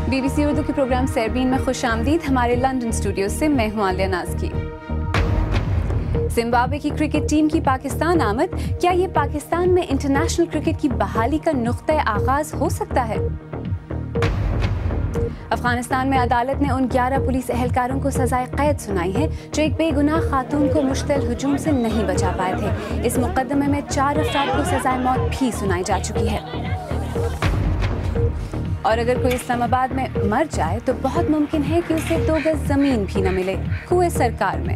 Be B C Urdu کے programme سیربین میں خوش آمدید. ہمارے لندن اسٹوڈیو سے میں ہوں عالیہ نازکی. زمبابوے کی کرکٹ ٹیم کی پاکستان آمد، کیا یہ پاکستان میں انٹرنیشنل کرکٹ کی بحالی کا نقطۂ آغاز ہو سکتا ہے؟ افغانستان میں عدالت نے ان 11 پولیس اہلکاروں کو سزائے قید سنائی ہے جو ایک بے گناہ خاتون کو مشتعل ہجوم سے نہیں بچا پائے تھے. اس مقدمے میں 4 افراد کو سزائے موت بھی سنائی جا چکی ہے. اور اگر کوئی اسلام آباد میں مر جائے تو بہت ممکن ہے کہ اسے 2 گز زمین بھی نہ ملے. کوئے سرکار میں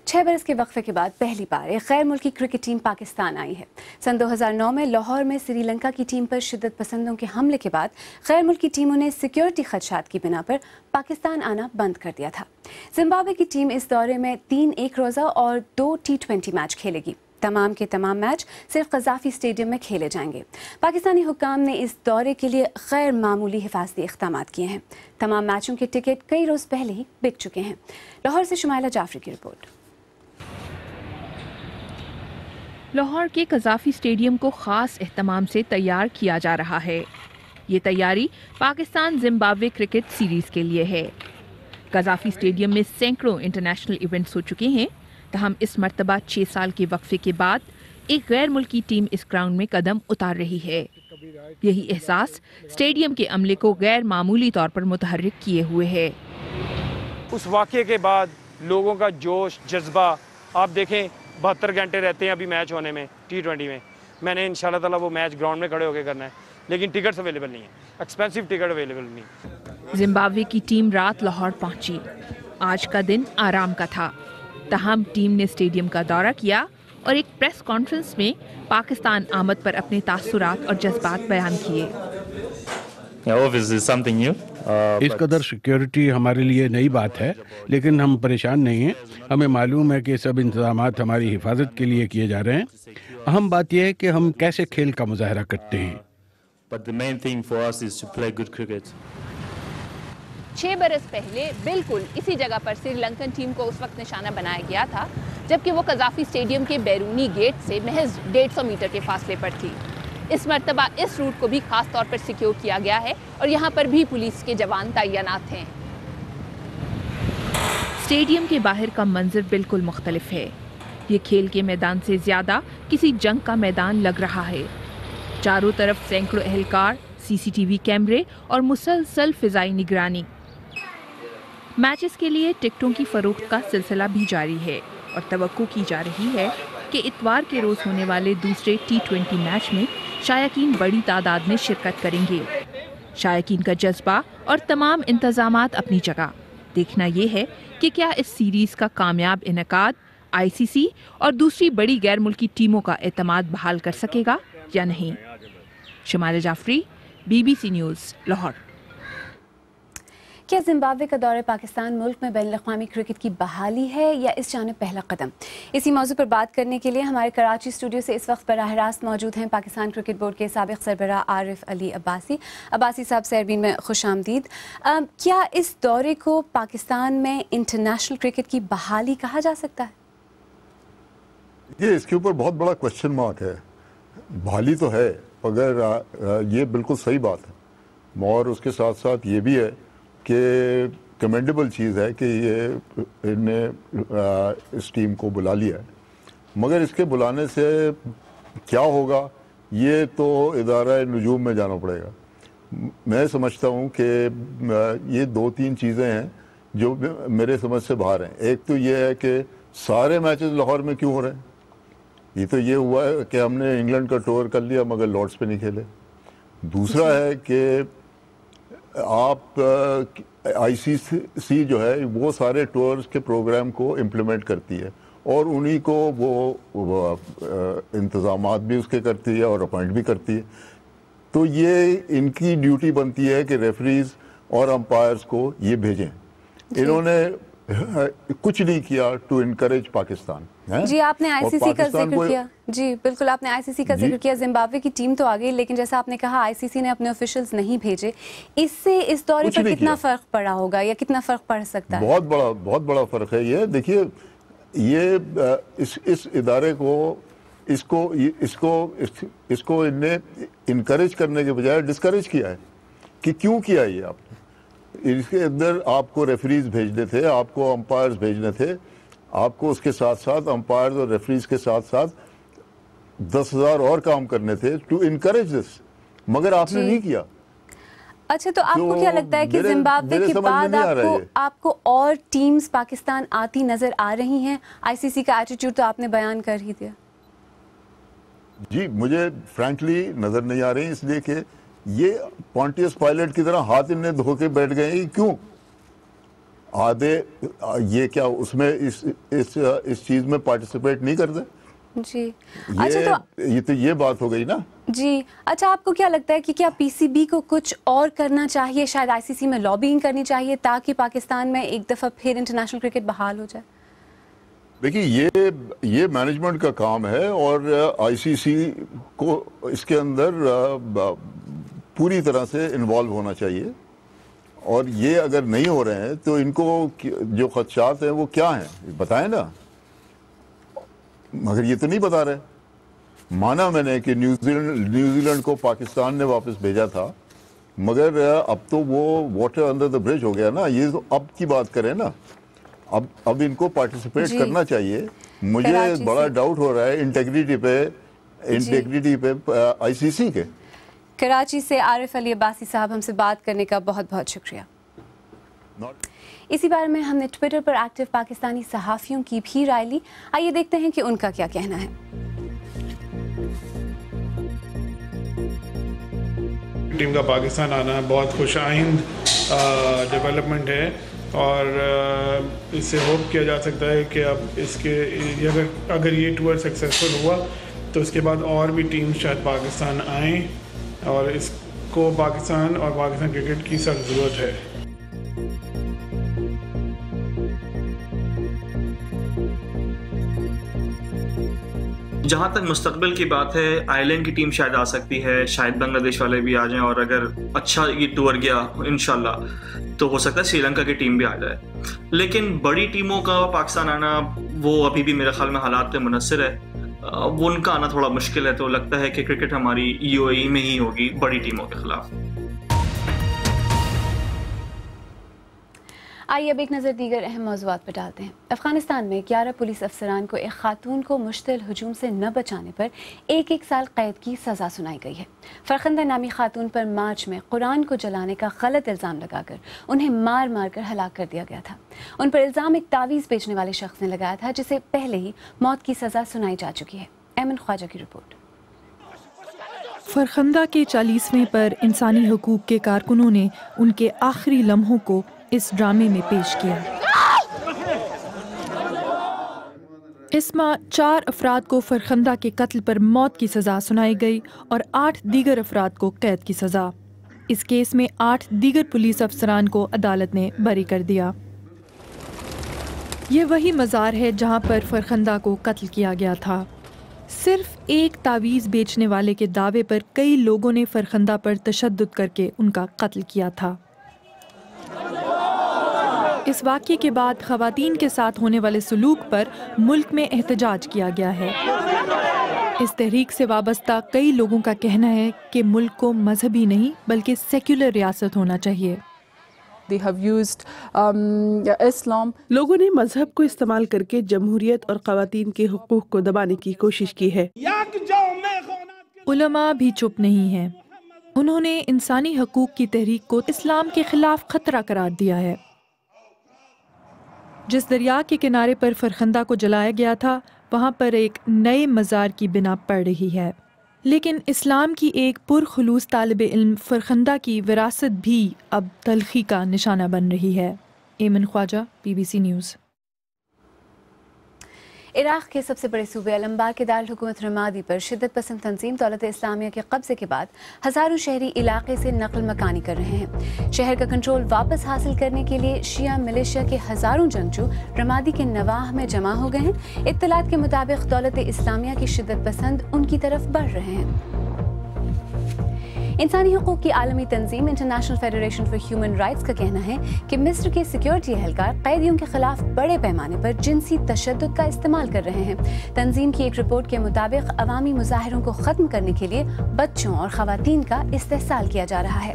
6 برس کے وقفے کے بعد پہلی بار ایک غیر ملکی کرکٹ ٹیم پاکستان آئی ہے. سن 2009 میں لاہور میں سری لنکا کی ٹیم پر شدت پسندوں کے حملے کے بعد غیر ملکی ٹیموں نے سیکیورٹی خدشات کی بنا پر پاکستان آنا بند کر دیا تھا. زمبابوے کی ٹیم اس دورے میں 3 ایک روزہ اور 2 T20 میچ کھیلے گی. تمام کے تمام میچ صرف قذافی اسٹیڈیم میں کھیلے جائیں گے. پاکستانی حکام نے اس دورے کے لیے غیر معمولی حفاظتی اقدامات کیے ہیں. تمام میچوں کے ٹکٹ کئی روز پہلے ہی بک چکے ہیں. لاہور سے شمائلہ جعفری کی رپورٹ. لاہور کے قذافی اسٹیڈیم کو خاص اہتمام سے تیار کیا جا رہا ہے. یہ تیاری پاکستان زمبابوے کرکٹ سیریز کے لیے ہے. قذافی اسٹیڈیم میں سینکڑوں انٹرنیشنل ایونٹس ہو چکے ہیں، تاہم اس مرتبہ 6 سال کے وقفے کے بعد ایک غیر ملکی ٹیم اس گراؤنڈ میں قدم اتار رہی ہے. یہی احساس اسٹیڈیم کے عملے کو غیر معمولی طور پر متحرک کیے ہوئے ہے. اس واقعے کے بعد لوگوں کا جوش جذبہ آپ دیکھیں، 72 گھنٹے رہتے ہیں ابھی میچ ہونے میں T20 میں. میں نے انشاءاللہ تعالیٰ وہ میچ گراؤنڈ میں کھڑے ہو کے کرنا ہے، لیکن ٹکٹس اویلیبل نہیں ہیں، ایکسپینسو ٹکٹ اویلیبل نہیں. زمبابوے کی ٹیم رات لاہور پہنچی. آج کا دن آرام کا تھا، تاہم ٹیم نے اسٹیڈیم کا دورہ کیا اور ایک پریس کانفرنس میں پاکستان آمد پر اپنے تاثرات اور جذبات بیان کیے. اس قدر سیکیورٹی ہمارے لیے نئی بات ہے، لیکن ہم پریشان نہیں ہیں. ہمیں معلوم ہے کہ سب انتظامات ہماری حفاظت کے لیے کیے جا رہے ہیں. اہم بات یہ ہے کہ ہم کیسے کھیل کا مظاہرہ کرتے ہیں. 6 برس پہلے بالکل اسی جگہ پر سری لنکن ٹیم کو اس وقت نشانہ بنایا گیا تھا جبکہ وہ قذافی اسٹیڈیم کے بیرونی گیٹ سے محض 150 میٹر کے فاصلے پر تھی. اس مرتبہ اس روٹ کو بھی خاص طور پر سیکیور کیا گیا ہے اور یہاں پر بھی پولیس کے جوان تعینات ہیں. اسٹیڈیم کے باہر کا منظر بالکل مختلف ہے. یہ کھیل کے میدان سے زیادہ کسی جنگ کا میدان لگ رہا ہے. چاروں طرف سینکڑوں اہلکار، CCTV کیمرے اور مسلسل فضائی نگرانی. میچز کے لیے ٹکٹوں کی فروخت کا سلسلہ بھی جاری ہے اور توقع کی جا رہی ہے کہ اتوار کے روز ہونے والے دوسرے T20 میچ میں شائقین بڑی تعداد میں شرکت کریں گے. شائقین کا جذبہ اور تمام انتظامات اپنی جگہ. دیکھنا یہ ہے کہ کیا اس سیریز کا کامیاب انعقاد ICC اور دوسری بڑی غیر ملکی ٹیموں کا اعتماد بحال کر سکے گا یا نہیں. Shumaila Jafri, BBC news, Lahore. کیا زمبابوے کا دورہ پاکستان ملک میں بین الاقوامی کرکٹ کی بحالی ہے یا اس جانب پہلا قدم؟ اسی موضوع پر بات کرنے کے لیے ہمارے کراچی اسٹوڈیو سے اس وقت براہ راست موجود ہیں پاکستان کرکٹ بورڈ کے سابق سربراہ عارف علی عباسی. عباسی صاحب، سیربین میں خوش آمدید. کیا اس دورے کو پاکستان میں انٹرنیشنل کرکٹ کی بحالی کہا جا سکتا ہے؟ یہ اس کے اوپر بہت بڑا کوشچن مارک ہے. بحالی تو ہے، مگر یہ بالکل صحیح بات ہے اور اس کے ساتھ ساتھ یہ بھی ہے کہ کمینڈیبل چیز ہے کہ یہ نے اس ٹیم کو بلا لیا ہے. مگر اس کے بلانے سے کیا ہوگا یہ تو ادارہ نجوم میں جانا پڑے گا. میں سمجھتا ہوں کہ یہ 2-3 چیزیں ہیں جو میرے سمجھ سے باہر ہیں. ایک تو یہ ہے کہ سارے میچز لاہور میں کیوں ہو رہے ہیں. یہ تو یہ ہوا ہے کہ ہم نے انگلینڈ کا ٹور کر لیا مگر لارڈس پہ نہیں کھیلے. دوسرا ہے کہ آپ ICC جو ہے وہ سارے ٹورز کے پروگرام کو امپلیمنٹ کرتی ہے اور انہی کو وہ انتظامات بھی اس کے کرتی ہے اور اپوائنٹ بھی کرتی ہے. تو یہ ان کی ڈیوٹی بنتی ہے کہ ریفریز اور امپائرز کو یہ بھیجیں. انہوں نے کچھ نہیں کیا ٹو انکریج پاکستان. جی، آپ نے ICC کا ذکر کیا. جی بالکل، آپ نے ICC کا ذکر کیا. زمبابوے کی ٹیم تو آ گئی لیکن جیسا آپ نے کہا ICC نے اپنے آفیشلز نہیں بھیجے. اس سے اس دورے پر کتنا فرق پڑا ہوگا یا کتنا فرق پڑ سکتا ہے؟ بہت بڑا فرق ہے. یہ دیکھیے، یہ اس ادارے کو اس کو ان نے انکریج کرنے کے بجائے ڈسکریج کیا ہے کہ کیوں کیا یہ آپ نے. اس کے اندر آپ کو ریفریز بھیجنے تھے, آپ کو امپائرز بھیجنے تھے, آپ کو اس کے ساتھ ساتھ امپائرز اور ریفریز کے ساتھ ساتھ 10,000 اور کام کرنے تھے ٹو انکریج دس, مگر آپ نے نہیں کیا. اچھا, تو آپ کو کیا لگتا ہے کہ زمبابوے کے بعد آپ کو اور ٹیمز پاکستان آتی نظر آ رہی ہیں؟ آئی سی سی کا ایٹیٹیوڈ تو آپ نے بیان کر ہی دیا. جی مجھے فرینکلی نظر نہیں آ رہی, اس لیے کہ یہ پونٹیس پائلٹ کی طرح ہاتھ انہیں دھو کے بیٹھ گئے ہیں. کیوں آدھے یہ کیا اس میں اس چیز میں پارٹیسپیٹ نہیں کرتے؟ جی اچھا, یہ بات ہو گئی نا. جی اچھا, آپ کو کیا لگتا ہے کہ کیا پی سی بی کو کچھ اور کرنا چاہیے, شاید آئی سی سی میں لابینگ کرنی چاہیے تاکہ پاکستان میں ایک دفعہ پھر انٹرنیشنل کرکٹ بحال ہو جائے؟ دیکھیے یہ مینجمنٹ کا کام ہے اور آئی سی سی کو اس کے اندر پوری طرح سے انوالو ہونا چاہیے, اور یہ اگر نہیں ہو رہے ہیں تو ان کو جو خدشات ہیں وہ کیا ہیں بتائیں نا. مگر یہ تو نہیں بتا رہے. مانا میں نے کہ نیوزی لینڈ کو پاکستان نے واپس بھیجا تھا, مگر اب تو وہ واٹر انڈر دا برج ہو گیا نا. یہ تو اب کی بات کریں نا, اب ان کو پارٹیسپیٹ کرنا چاہیے. مجھے بڑا ڈاؤٹ ہو رہا ہے انٹیگریٹی پہ آئی سی سی کے. کراچی سے عارف علی عباسی صاحب ہم سے بات کرنے کا بہت بہت شکریہ. اسی بارے میں ہم نے ٹویٹر پر ایکٹیو پاکستانی صحافیوں کی بھی رائے لی. آئیے دیکھتے ہیں کہ ان کا کیا کہنا ہے. ٹیم کا پاکستان آنا بہت خوش آئند ڈیولپمنٹ ہے, اور اس سے ہوپ کیا جا سکتا ہے کہ اب اس کے اگر یہ ٹور سکسیسفل ہوا تو اس کے بعد اور بھی ٹیم شاید پاکستان آئیں, اور اس کو پاکستان اور پاکستان کرکٹ کی سخت ضرورت ہے. جہاں تک مستقبل کی بات ہے, آئی لینڈ کی ٹیم شاید آ سکتی ہے, شاید بنگلہ دیش والے بھی آ جائیں, اور اگر اچھا یہ ٹور گیا انشاءاللہ تو ہو سکتا ہے سری لنکا کی ٹیم بھی آ جائے. لیکن بڑی ٹیموں کا پاکستان آنا وہ ابھی بھی میرے خیال میں حالات پہ منحصر ہے, وہ ان کا آنا تھوڑا مشکل ہے. تو لگتا ہے کہ کرکٹ ہماری یو اے ای میں ہی ہوگی بڑی ٹیموں کے خلاف. آئیے اب ایک نظر دیگر اہم موضوعات پر ڈالتے ہیں. افغانستان میں 11 پولیس افسران کو ایک خاتون کو مشتعل ہجوم سے نہ بچانے پر 1 سال قید کی سزا سنائی گئی ہے. فرخندہ نامی خاتون پر مارچ میں قرآن کو جلانے کا غلط الزام لگا کر انہیں مار مار کر ہلاک کر دیا گیا تھا. ان پر الزام ایک تعویذ بیچنے والے شخص نے لگایا تھا جسے پہلے ہی موت کی سزا سنائی جا چکی ہے. ایمن خواجہ کی رپورٹ. فرخندہ کے 40ویں پر انسانی حقوق کے کارکنوں نے ان کے آخری لمحوں کو اس ڈرامے میں پیش کیا. اس ماہ 4 افراد کو فرخندہ کے قتل پر موت کی سزا سنائی گئی اور 8 دیگر افراد کو قید کی سزا. اس کیس میں 8 دیگر پولیس افسران کو عدالت نے بری کر دیا. یہ وہی مزار ہے جہاں پر فرخندہ کو قتل کیا گیا تھا. صرف ایک تعویذ بیچنے والے کے دعوے پر کئی لوگوں نے فرخندہ پر تشدد کر کے ان کا قتل کیا تھا. اس واقعے کے بعد خواتین کے ساتھ ہونے والے سلوک پر ملک میں احتجاج کیا گیا ہے. اس تحریک سے وابستہ کئی لوگوں کا کہنا ہے کہ ملک کو مذہبی نہیں بلکہ سیکولر ریاست ہونا چاہیے. لوگوں نے مذہب کو استعمال کر کے جمہوریت اور خواتین کے حقوق کو دبانے کی کوشش کی ہے. علماء بھی چپ نہیں ہیں. انہوں نے انسانی حقوق کی تحریک کو اسلام کے خلاف خطرہ قرار دیا ہے. جس دریا کے کنارے پر فرخندہ کو جلایا گیا تھا وہاں پر ایک نئے مزار کی بنا پڑ رہی ہے. لیکن اسلام کی ایک پرخلوص طالب علم فرخندہ کی وراثت بھی اب تلخی کا نشانہ بن رہی ہے. ایمن خواجہ BBC نیوز. عراق کے سب سے بڑے صوبے الانبار کے دارالحکومت رمادی پر شدت پسند تنظیم دولت اسلامیہ کے قبضے کے بعد ہزاروں شہری علاقے سے نقل مکانی کر رہے ہیں. شہر کا کنٹرول واپس حاصل کرنے کے لیے شیعہ ملیشیا کے ہزاروں جنگجو رمادی کے نواح میں جمع ہو گئے ہیں. اطلاعات کے مطابق دولت اسلامیہ کی شدت پسند ان کی طرف بڑھ رہے ہیں. انسانی حقوق کی عالمی تنظیم international federation for human rights کا کہنا ہے کہ مصر کے سیکیورٹی اہلکار قیدیوں کے خلاف بڑے پیمانے پر جنسی تشدد کا استعمال کر رہے ہیں۔ تنظیم کی ایک رپورٹ کے مطابق عوامی مظاہروں کو ختم کرنے کے لیے بچوں اور خواتین کا استحصال کیا جا رہا ہے۔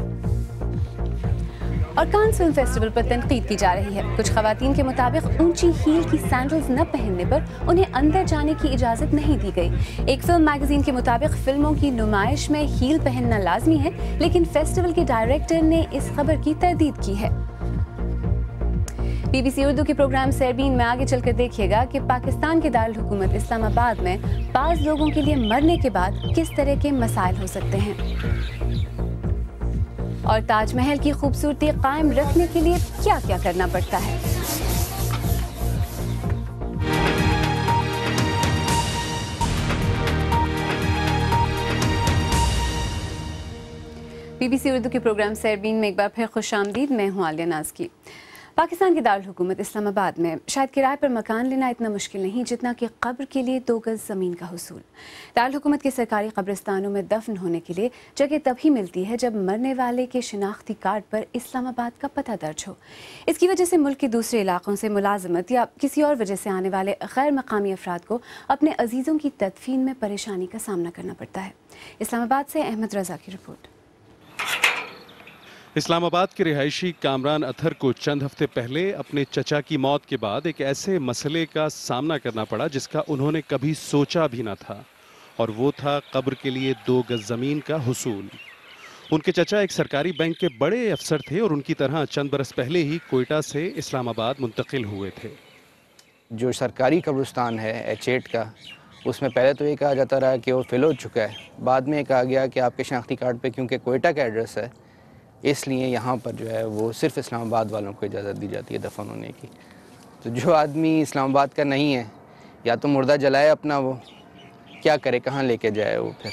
اور کانز فلم فیسٹیول پر تنقید کی جا رہی ہے۔ کچھ خواتین کے مطابق اونچی ہیل کی سینڈلز نہ پہننے پر انہیں اندر جانے کی اجازت نہیں دی گئی۔ ایک فلم میگزین کے مطابق فلموں کی نمائش میں ہیل پہننا لازمی ہے، لیکن فیسٹیول کے ڈائریکٹر نے اس خبر کی تردید کی ہے۔ BBC اردو کے پروگرام سیربین میں آگے چل کر دیکھیے گا کہ پاکستان کے دارالحکومت اسلام آباد میں بعض لوگوں کے لیے مرنے کے بعد کس طرح کے مسائل ہو سکتے ہیں، اور تاج محل کی خوبصورتی قائم رکھنے کے لیے کیا کیا کرنا پڑتا ہے۔ BBC اردو کے پروگرام سیربین میں ایک بار پھر خوش آمدید۔ میں ہوں عالیہ ناز کی۔ پاکستان کے دارالحکومت اسلام آباد میں شاید کرائے پر مکان لینا اتنا مشکل نہیں جتنا کہ قبر کے لیے 2 گز زمین کا حصول۔ دارالحکومت کے سرکاری قبرستانوں میں دفن ہونے کے لیے جگہ تبھی ملتی ہے جب مرنے والے کے شناختی کارڈ پر اسلام آباد کا پتہ درج ہو۔ اس کی وجہ سے ملک کے دوسرے علاقوں سے ملازمت یا کسی اور وجہ سے آنے والے غیر مقامی افراد کو اپنے عزیزوں کی تدفین میں پریشانی کا سامنا کرنا پڑتا ہے۔ اسلام آباد سے احمد رضا کی رپورٹ۔ اسلام آباد کے رہائشی کامران اطہر کو چند ہفتے پہلے اپنے چچا کی موت کے بعد ایک ایسے مسئلے کا سامنا کرنا پڑا جس کا انہوں نے کبھی سوچا بھی نہ تھا، اور وہ تھا قبر کے لیے 2 گز زمین کا حصول۔ ان کے چچا ایک سرکاری بینک کے بڑے افسر تھے اور ان کی طرح چند برس پہلے ہی کوئٹہ سے اسلام آباد منتقل ہوئے تھے۔ جو سرکاری قبرستان ہے H8 کا، اس میں پہلے تو یہ کہا جاتا رہا کہ وہ فل ہو چکا ہے، بعد میں یہ کہا گیا کہ آپ کے شناختی کارڈ پہ کیونکہ کوئٹہ کا ایڈریس ہے، اس لیے یہاں پر جو ہے وہ صرف اسلام آباد والوں کو اجازت دی جاتی ہے دفن ہونے کی۔ تو جو آدمی اسلام آباد کا نہیں ہے یا تو مردہ جلائے اپنا، وہ کیا کرے، کہاں لے کے جائے وہ پھر۔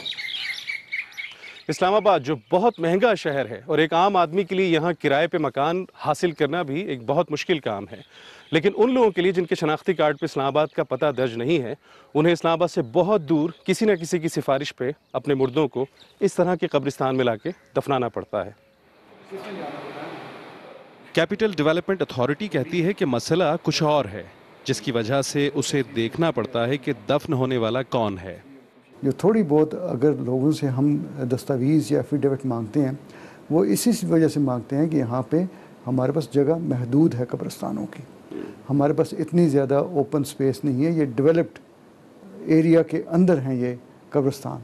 اسلام آباد جو بہت مہنگا شہر ہے اور ایک عام آدمی کے لیے یہاں کرائے پہ مکان حاصل کرنا بھی ایک بہت مشکل کام ہے، لیکن ان لوگوں کے لیے جن کے شناختی کارڈ پہ اسلام آباد کا پتہ درج نہیں ہے، انہیں اسلام آباد سے بہت دور کسی نہ کسی کی سفارش پہ اپنے مردوں کو اس طرح کے قبرستان میں لا کے دفنانا پڑتا ہے۔ کیپٹل ڈیولپمنٹ اتھارٹی کہتی ہے کہ مسئلہ کچھ اور ہے، جس کی وجہ سے اسے دیکھنا پڑتا ہے کہ دفن ہونے والا کون ہے۔ جو تھوڑی بہت اگر لوگوں سے ہم دستاویز یا ایفیڈیوٹ مانگتے ہیں، وہ اسی وجہ سے مانگتے ہیں کہ یہاں پہ ہمارے پاس جگہ محدود ہے قبرستانوں کی، ہمارے پاس اتنی زیادہ اوپن سپیس نہیں ہے، یہ ڈیولپڈ ایریا کے اندر ہیں یہ قبرستان۔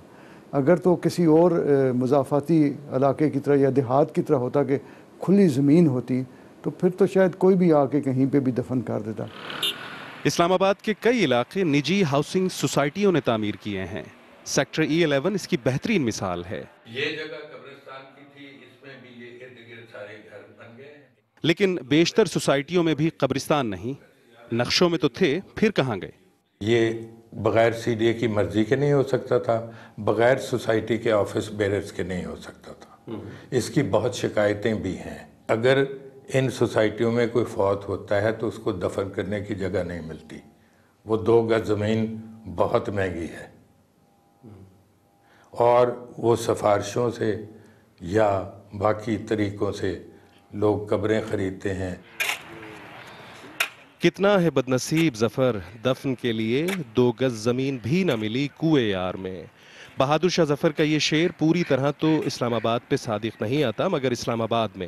اگر تو کسی اور مضافاتی علاقے کی طرح یا دیہات کی طرح ہوتا کہ کھلی زمین ہوتی تو پھر تو شاید کوئی بھی آ کے کہیں پہ بھی دفن کر دیتا۔ اسلام آباد کے کئی علاقے نجی ہاؤسنگ سوسائٹیوں نے تعمیر کیے ہیں۔ سیکٹر E11 اس کی بہترین مثال ہے۔ یہ جگہ قبرستان کی تھی، اس میں بھی یہ ارد گرد سارے گھر بن گئے ہیں، لیکن بیشتر سوسائٹیوں میں بھی قبرستان نہیں، نقشوں میں تو تھے، پھر کہاں گئے؟ یہ بغیر CDA کی مرضی کے نہیں ہو سکتا تھا، بغیر سوسائٹی کے آفس بیررز کے نہیں ہو سکتا تھا۔ اس کی بہت شکایتیں بھی ہیں۔ اگر ان سوسائٹیوں میں کوئی فوت ہوتا ہے تو اس کو دفن کرنے کی جگہ نہیں ملتی، وہ 2 گز زمین بہت مہنگی ہے، اور وہ سفارشوں سے یا باقی طریقوں سے لوگ قبریں خریدتے ہیں۔ کتنا ہے بدنصیب ظفر، دفن کے لیے 2 گز زمین بھی نہ ملی کوئے یار میں۔ بہادر شاہ ظفر کا یہ شعر پوری طرح تو اسلام آباد پہ صادق نہیں آتا، مگر اسلام آباد میں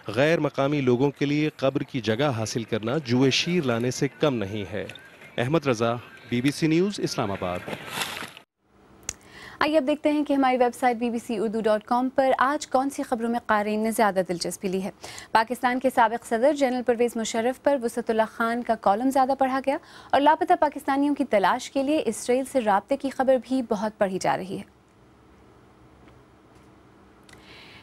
غیر مقامی لوگوں کے لیے قبر کی جگہ حاصل کرنا جوئے شیر لانے سے کم نہیں ہے۔ احمد رضا، BBC نیوز، اسلام آباد۔ آئیے اب دیکھتے ہیں کہ ہماری ویب سائٹ bbcurdu.com پر آج کون سی خبروں میں قارئین نے زیادہ دلچسپی لی ہے۔ پاکستان کے سابق صدر جنرل پرویز مشرف پر وسعت اللہ خان کا کالم زیادہ پڑھا گیا، اور لاپتہ پاکستانیوں کی تلاش کے لیے اسرائیل سے رابطے کی خبر بھی بہت پڑھی جا رہی ہے۔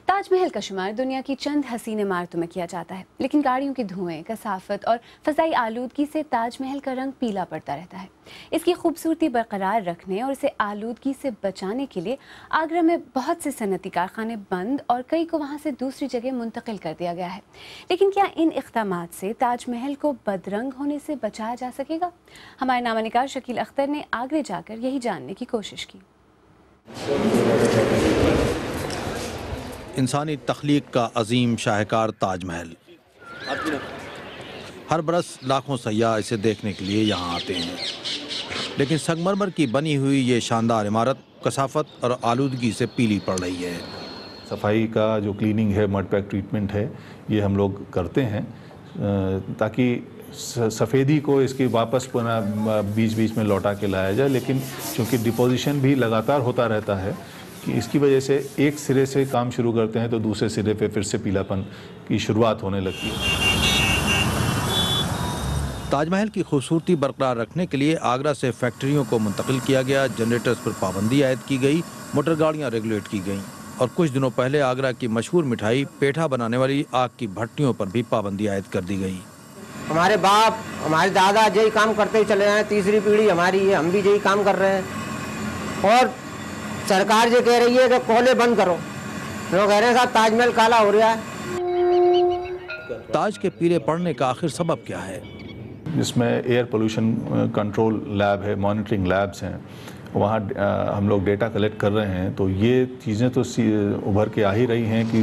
تاج محل کا شمار دنیا کی چند حسین عمارتوں میں کیا جاتا ہے، لیکن گاڑیوں کے دھوئیں، کثافت اور فضائی آلودگی سے تاج محل کا رنگ پیلا پڑتا رہتا ہے۔ اس کی خوبصورتی برقرار رکھنے اور اسے آلودگی سے بچانے کے لیے آگرہ میں بہت سے صنعتی کارخانے بند اور کئی کو وہاں سے دوسری جگہ منتقل کر دیا گیا ہے۔ لیکن کیا ان اقدامات سے تاج محل کو بدرنگ ہونے سے بچایا جا سکے گا؟ ہمارے نامہ نگار شکیل اختر نے آگرہ جا کر یہی جاننے کی کوشش کی۔ انسانی تخلیق کا عظیم شاہکار تاج محل. ہر برس لاکھوں سیاح اسے دیکھنے کے لیے یہاں آتے ہیں، لیکن سنگ مرمر کی بنی ہوئی یہ شاندار عمارت کثافت اور آلودگی سے پیلی پڑ رہی ہے. صفائی کا جو کلیننگ ہے، مڈ پیک ٹریٹمنٹ ہے، یہ ہم لوگ کرتے ہیں تاکہ سفیدی کو اس کی واپس بیچ بیچ میں لوٹا کے لایا جائے. لیکن چونکہ ڈپوزیشن بھی لگاتار ہوتا رہتا ہے کہ اس کی وجہ سے ایک سرے سے کام شروع کرتے ہیں تو دوسرے سرے پہ پھر سے پیلا پن کی شروعات ہونے لگتی ہے. تاج محل کی خوبصورتی برقرار رکھنے کے لیے آگرہ سے فیکٹریوں کو منتقل کیا گیا، جنریٹرز پر پابندی عائد کی گئی، موٹر گاڑیاں ریگولیٹ کی گئیں، اور کچھ دنوں پہلے آگرہ کی مشہور مٹھائی پیٹھا بنانے والی آگ کی بھٹیوں پر بھی پابندی عائد کر دی گئی. ہمارے باپ ہمارے دادا یہی کام کرتے ہوئے چلے ہیں، تیسری پیڑھی ہماری ہے، ہم بھی یہی کام کر رہے ہیں. اور سرکار یہ کہہ رہی ہے کہ کولے بند کرو، لوگ کہہ رہے ہیں صاحب تاج محل کالا ہو رہا ہے. تاج کے پیلے پڑنے کا آخر سبب کیا ہے؟ جس میں ایئر پولوشن کنٹرول لیب ہے، مانیٹرنگ لیبز ہیں، وہاں ہم لوگ ڈیٹا کلیکٹ کر رہے ہیں. تو یہ چیزیں تو ابھر کے آ ہی رہی ہیں کہ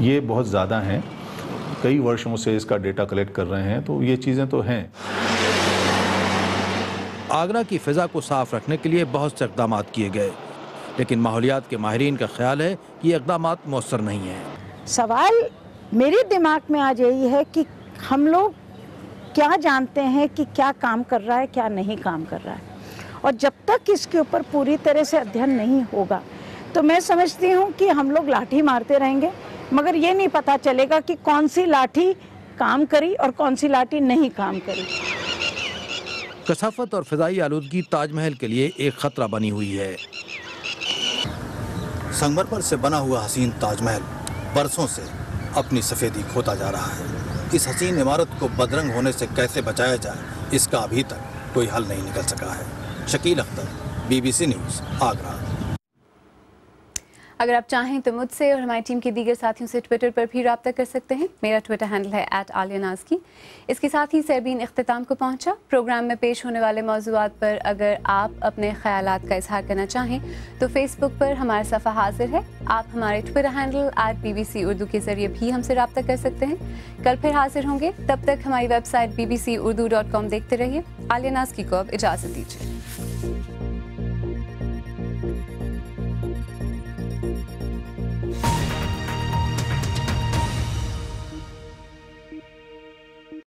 یہ بہت زیادہ ہیں. کئی ورشوں سے اس کا ڈیٹا کلیکٹ کر رہے ہیں، تو یہ چیزیں تو ہیں. آگرہ کی فضا کو صاف رکھنے کے لیے بہت سے اقدامات کیے گئے، لیکن ماحولیات کے ماہرین کا خیال ہے کہ یہ اقدامات مؤثر نہیں ہیں. سوال میرے دماغ میں آج یہی ہے کہ ہم لوگ کیا جانتے ہیں کہ کیا کام کر رہا ہے، کیا نہیں کام کر رہا ہے، اور جب تک اس کے اوپر پوری طرح سے ادھین نہیں ہوگا تو میں سمجھتی ہوں کہ ہم لوگ لاٹھی مارتے رہیں گے، مگر یہ نہیں پتہ چلے گا کہ کون سی لاٹھی کام کری اور کون سی لاٹھی نہیں کام کری. کثافت اور فضائی آلودگی تاج محل کے لیے ایک خطرہ بنی ہوئی ہے. سنگ مرمر سے بنا ہوا حسین تاج محل برسوں سے اپنی سفیدی کھوتا جا رہا ہے. اس حسین عمارت کو بدرنگ ہونے سے کیسے بچایا جائے، اس کا ابھی تک کوئی حل نہیں نکل سکا ہے. Shakeel Akhtar, BBC news, Agra. اگر آپ چاہیں تو مجھ سے اور ہماری ٹیم کے دیگر ساتھیوں سے ٹویٹر پر بھی رابطہ کر سکتے ہیں. میرا ٹویٹر ہینڈل ہے @عالیہ. اس کے ساتھ ہی سربین اختتام کو پہنچا. پروگرام میں پیش ہونے والے موضوعات پر اگر آپ اپنے خیالات کا اظہار کرنا چاہیں تو فیس بک پر ہمارا صفحہ حاضر ہے. آپ ہمارے ٹویٹر ہینڈل @BBC اردو کے ذریعے بھی ہم سے رابطہ کر سکتے ہیں. کل پھر حاضر ہوں گے، تب تک ہماری ویب سائٹ bbcurdu.com دیکھتے رہیے. عالیہ ناز کی کو اب اجازت دیجیے.